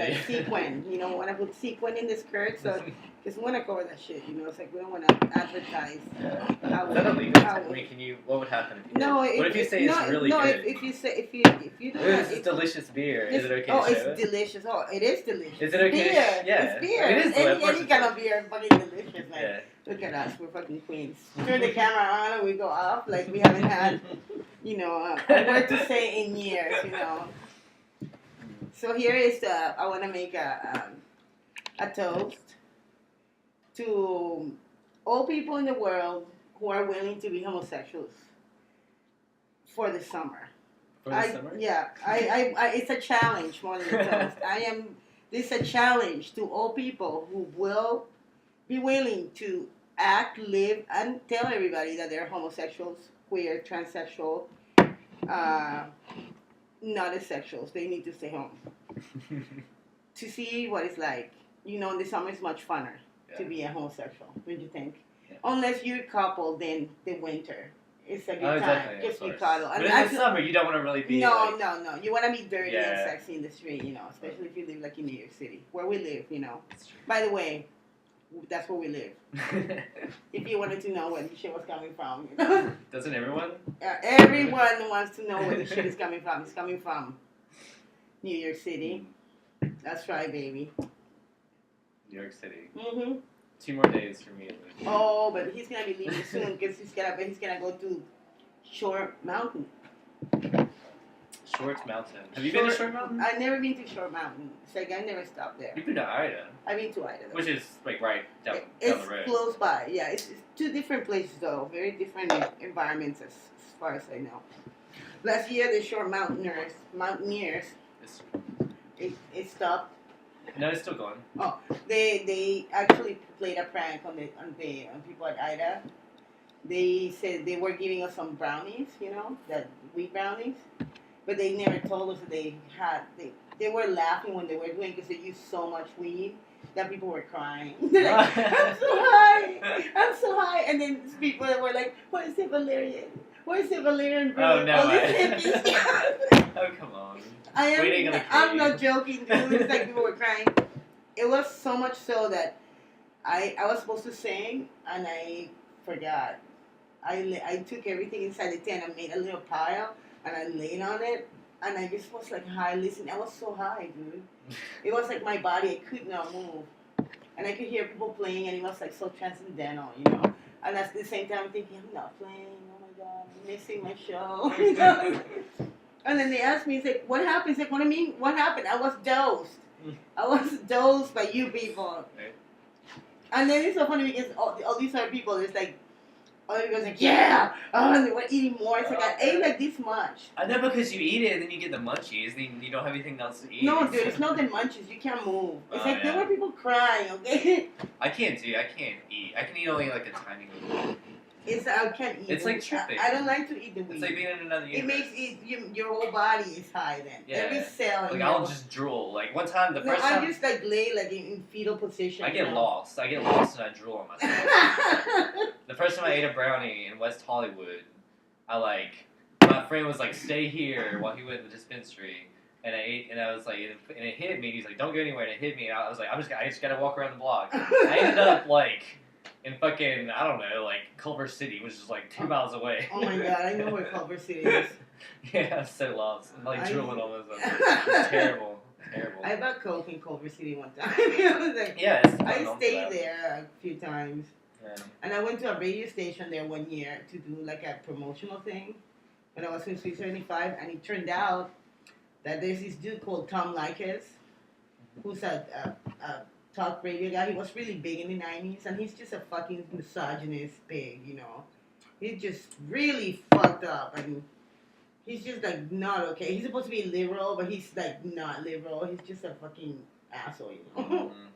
like sequin. You know, want to put sequin in the skirt, so because we want to cover that shit. You know, it's like we don't want to advertise. How is that illegal? I mean, can you? What would happen if you? No, what if you say it's really good? No, if you say if you do this is delicious beer. Is it okay to show it's delicious. Oh, it is delicious. Is it okay? Beer. Yeah, it's beer. It is. Any kind of beer, fucking delicious. Like, yeah. Look at us, we're fucking queens. Turn the camera on and we go off like we haven't had, you know, a word to say in years, you know. So here is I want to make a toast to all people in the world who are willing to be homosexuals for the summer. For the summer? Yeah, it's a challenge more than a toast. This is a challenge to all people who will be willing to act, live, and tell everybody that they're homosexuals, queer, transsexual, not asexuals. They need to stay home to see what it's like. You know, in the summer it's much funner to be a homosexual. What do you think? Yeah. Unless you're a couple, then the winter. It's a good time. Just be cuddle. But in the summer, you don't want to really be. No. You want to be dirty and sexy in the street, you know, especially if you live like in New York City, where we live, you know. By the way, that's where we live. If you wanted to know where the shit was coming from, you know. Doesn't everyone? Everyone wants to know where the shit is coming from. It's coming from New York City. That's right, baby. New York City. Mm-hmm. 2 more days for me. Oh, but he's gonna be leaving soon because he's gonna go to Short Mountain. Short Mountain. Have you been to Short Mountain? I've never been to Short Mountain. It's like I never stopped there. You've been to Ida. I've been to Ida. Which is like right down the road. It's close by. Yeah, it's 2 different places though. Very different environments as far as I know. Last year the Short Mountaineers, it stopped. No, it's still going. Oh, they actually played a prank on people at Ida. They said they were giving us some brownies, you know, that wheat brownies, but they never told us that they were laughing when they were doing because they used so much weed that people were crying. They're like, I'm so high, and then people were like, where's the valerian? Where's the valerian brew? Oh no! Oh, come on. I'm not joking, dude. It's like people were crying. It was so much so that I was supposed to sing and I forgot. I took everything inside the tent and made a little pile and I laid on it and I just was like high. Listen, I was so high, dude. It was like my body, I could not move. And I could hear people playing and it was like so transcendental, you know. And at the same time I'm thinking, I'm not playing. Oh my God, I'm missing my show. You know? And then they asked me, it's like, what happened? It's like, what do you mean? What happened? I was dosed. I was dosed by you people. Right. And then it's so funny because all these other people, there's like, other people like, yeah! Oh, and they were eating more. It's like, I ate like this much. I know because you eat it and then you get the munchies. Then you don't have anything else to eat. No, dude, it's not the munchies. You can't move. It's like, there were people crying, okay? I can't eat. I can eat only like a tiny little. I can't eat. It's like tripping. I don't like to eat the weed. It's like being in another universe. It makes your whole body is high then. Yeah. Every cell. Like I'll just drool. Like one time, the first time. I just like lay like in fetal position. I get lost. And I drool on myself. The first time I ate a brownie in West Hollywood, my friend was like, "Stay here," while he went to the dispensary. And I ate, and I was like, and it hit me. He's like, "Don't go anywhere." And it hit me, and I was like, I just gotta walk around the block. I ended up like. In fucking, I don't know, like Culver City, which is like 2 miles away. Oh my God, I know where Culver City is. Yeah, I'm so lost. I'm like drooling on myself. It's terrible. I bought Coke in Culver City one time. I was like, I stayed there a few times. Yeah. And I went to a radio station there one year to do like a promotional thing when I was in Sweet 75, and it turned out that there's this dude called Tom Likas, who's a talk radio guy. He was really big in the 90s, and he's just a fucking misogynist pig, you know. He's just really fucked up, and he's just like not okay. He's supposed to be liberal, but he's like not liberal. He's just a fucking asshole, you know. Mm-hmm.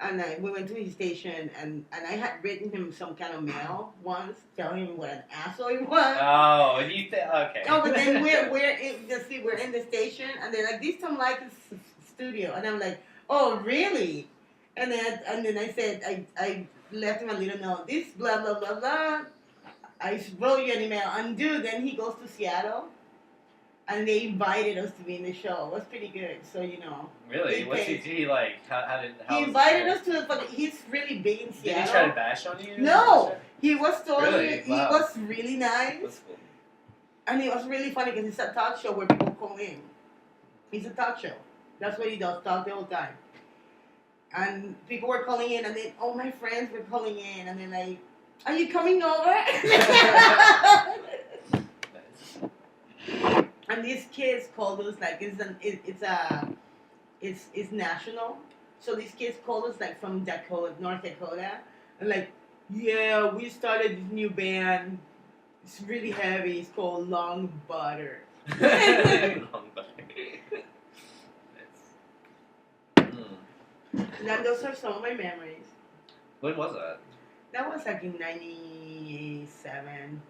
And we went to his station, and I had written him some kind of mail once, telling him what an asshole he was. Oh, you think okay? Oh, but then we're in the station, and they're like, "This Tom Likas studio," and I'm like, "Oh, really?" And then I said, I left him a little note. This blah blah blah blah. I wrote you an email, and dude, then he goes to Seattle, and they invited us to be in the show. It was pretty good. So you know. Really? What's he? Did he like? How did? How He was invited the us to the fucking. He's really big in Seattle. Did he try to bash on you? No, he was totally. Really? He Wow. was really nice, That's cool. and it was really funny because it's a talk show where people call in. It's a talk show. That's what he does. Talk the whole time. And people were calling in, and then all my friends were calling in, and they're like, "Are you coming over?" And these kids called us like it's national. So these kids called us like from Dakota, North Dakota, and like, yeah, we started this new band. It's really heavy. It's called Long Butter. Long butter. And those are some of my memories. When was that? That was like in 97.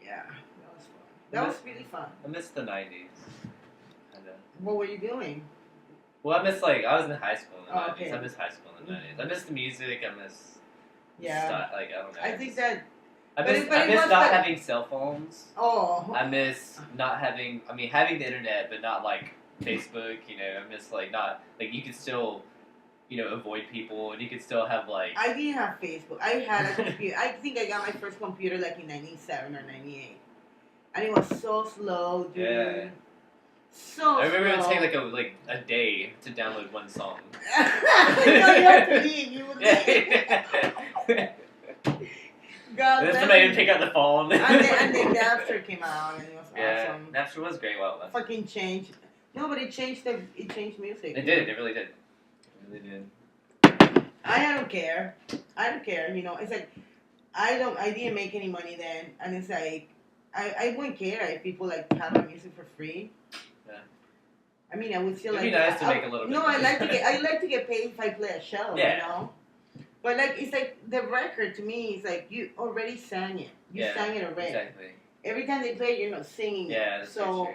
Yeah, that was fun. That was really fun. I miss the 90s. Kinda. What were you doing? Well, I miss like I was in high school in the 90s. Okay. I miss high school in the 90s. I miss the music. I miss Yeah. like I don't know. I think that. I but miss, it- but I it miss was not like- having cell phones. Oh. I miss not having. I mean, having the internet, but not like Facebook. You know, I miss like not like you could still, avoid people, and you could still have like. I didn't have Facebook. I had a computer. I think I got my first computer like in 97 or 98. And it was so slow, dude. Yeah. So I remember it would slow. take like a day to download one song. No, you have to leave. You would leave. God And then bless somebody you. would pick up the phone. And then Napster came out, and it was Yeah, awesome. Napster was great while it lasted. Fucking changed. No, but it changed music. It did. It really did. It really did. I don't care. It's like I didn't make any money then, and it's like I wouldn't care if people like have my music for free. Yeah. I mean, I would still It'd like. be nice to make a little bit. No, I like to get paid if I play a show. Yeah. You know. But like it's like the record to me is like you already sang it. You sang it already. Exactly. Every time they play it, you're not singing Yeah, it. that's So true.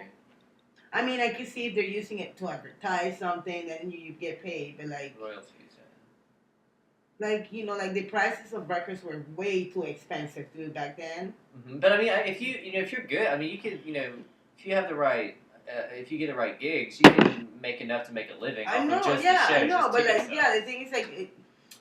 I mean, I can see if they're using it to advertise something, then you get paid. But like. Royalties. Like, like the prices of records were way too expensive, dude, back then. Mm-hmm. But I mean, if you're good, I mean, you could, if you have the right, if you get the right gigs, you can make enough to make a living. I off know, of just yeah, the show, I know, just but ticket like, sales. yeah, the thing is like,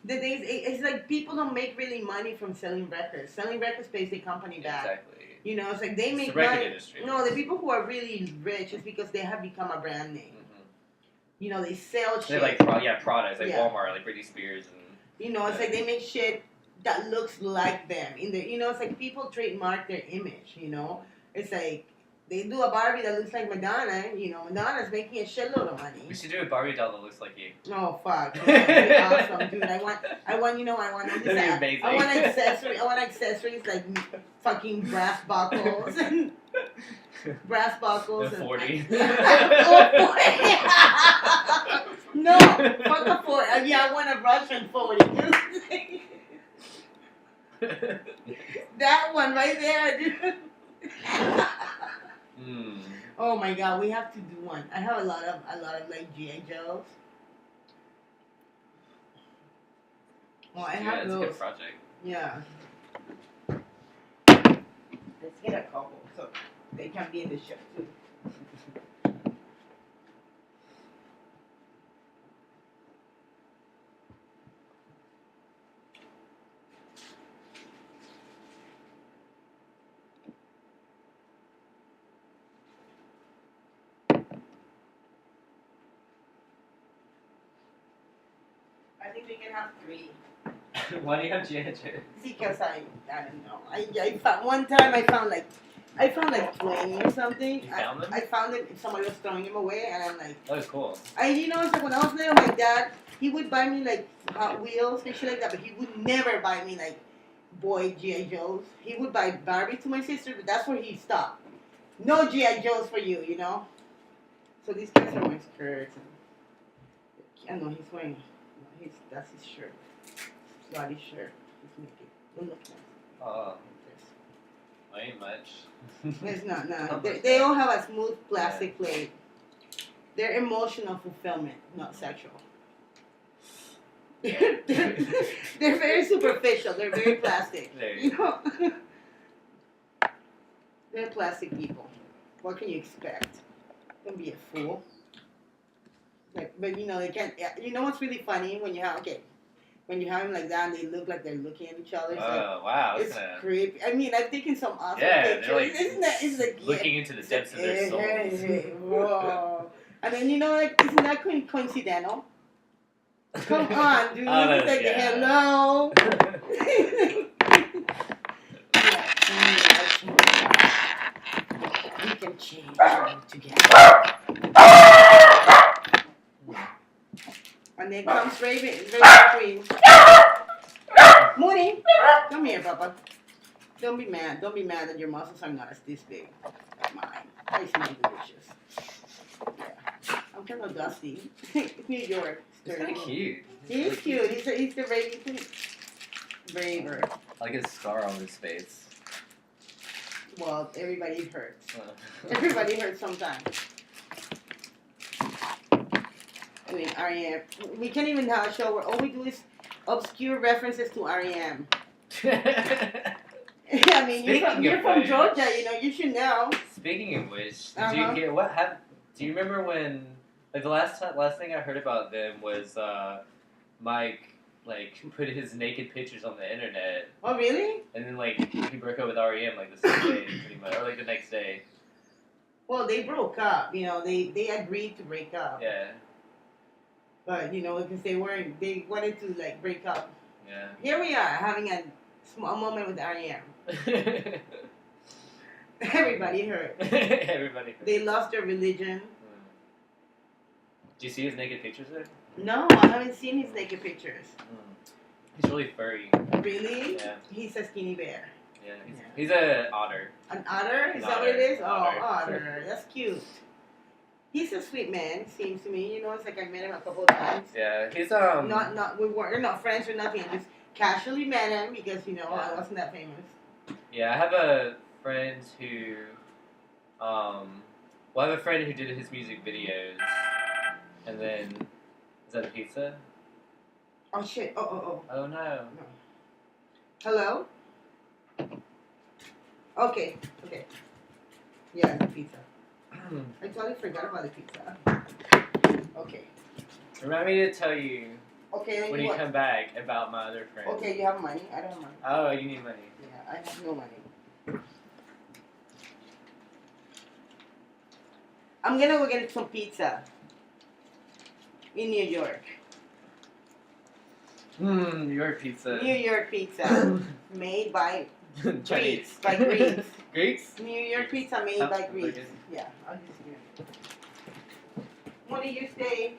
it's like people don't make really money from selling records. Selling records pays the company back. Exactly. It's like they It's make the record money. industry. No, the people who are really rich is because they have become a brand name. Mm-hmm. They sell They shit. like products like Yeah. Walmart, like Britney Spears, and It's like they make shit that looks like them. It's like people trademark their image. It's like they do a Barbie that looks like Madonna. Madonna's making a shitload of money. we should do a Barbie doll that looks like you. Oh fuck! That'd be awesome, dude. I want all this. That'd be amazing. I want accessories like fucking brass buckles and The 40. Oh, 40. No, fuck a 40. Yeah, I want a Russian 40. That one right there, dude. Oh my god, we have to do one. I have a lot of like GI Joes. Well, I have It's a those. good project. Yeah. Let's get a couple so they can be in the show too. I think we can have 3. Why do you have G.I. Joe? Because I don't know. I found one time I found like 20 or something. You found them? I found them. Somebody was throwing them away, and I'm like, Oh, cool. it's like when I was little, my dad he would buy me like Hot Wheels and shit like that, but he would never buy me like boy GI Joes. He would buy Barbie to my sister, but that's where he stopped. No GI Joes for you, So these guys are my skirts. And, I know he's wearing. That's his shirt. Bloody shirt. He's naked. Don't look nice. Ain't much. It's not. No. They all have a smooth plastic plate. They're emotional fulfillment, not sexual. They're very superficial. They're very plastic. There you You know. They're plastic people. What can you expect? Don't be a fool. Like, but you know they can't. You know what's really funny when you have when you have them like that and they look like they're looking at each other. It's Oh, wow. It's creepy. I mean, I've taken some awesome pictures. They're like Isn't that? It's like looking into the depths of their souls. Whoa. And then you know, like, isn't that coincidental? Come on, dude. Oh, It's like hello. We can change together. And then comes Raven Queen. Mooney, come here, Papa. Don't be mad. Don't be mad that your muscles are not as this big as mine. I smell delicious. Yeah. I'm kind of dusty. It's New York. He's kind of cute. He's cute. He's the Raven Queen. Braver. I like his scar on his face. Well, everybody hurts. Everybody hurts sometimes. I mean, R.E.M. We can't even have a show where all we do is obscure references to R.E.M. I mean, you're from Georgia, you know, you should know. Speaking of which, did you hear what happened? Do you remember when, like, the last thing I heard about them was Mike, like, put his naked pictures on the internet. Oh, really? And then, like, he broke up with R.E.M. like the same day, pretty much, or like the next day. Well, they broke up, you know, they agreed to break up. Yeah. But, you know, because they wanted to, like, break up. Yeah. Here we are, having a small moment with R.E.M. Everybody hurt. Everybody hurt. They lost their religion. Do you see his naked pictures there? No, I haven't seen his naked pictures. He's really furry. Really? Yeah. He's a skinny bear. Yeah, he's an otter. An otter? Is that what it is? Oh, otter. That's cute. He's a sweet man, it seems to me. You know, it's like I met him a couple of times. Yeah, he's we're not friends or nothing. I just casually met him because, you know, I wasn't that famous. Yeah, I have a friend who did his music videos. And then, is that a pizza? Oh shit! Oh. Oh no. Hello. Okay. Yeah, the pizza. I totally forgot about the pizza. Okay. Remind me to tell you. Okay. When you come back about my other friend. Okay, you have money. I don't have money. Oh, you need money. Yeah, I have no money. I'm gonna go get some pizza. In New York. New York pizza. New York pizza. Made by Chinese. Greeks. By Greeks. Greeks? New York pizza made by Greeks. Okay. Yeah, I'll just hear it. What do you say?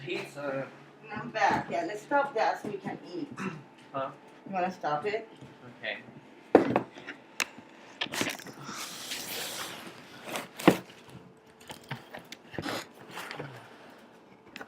Pizza. I'm back. Yeah, let's stop that so we can eat. Huh? You wanna stop it? Okay.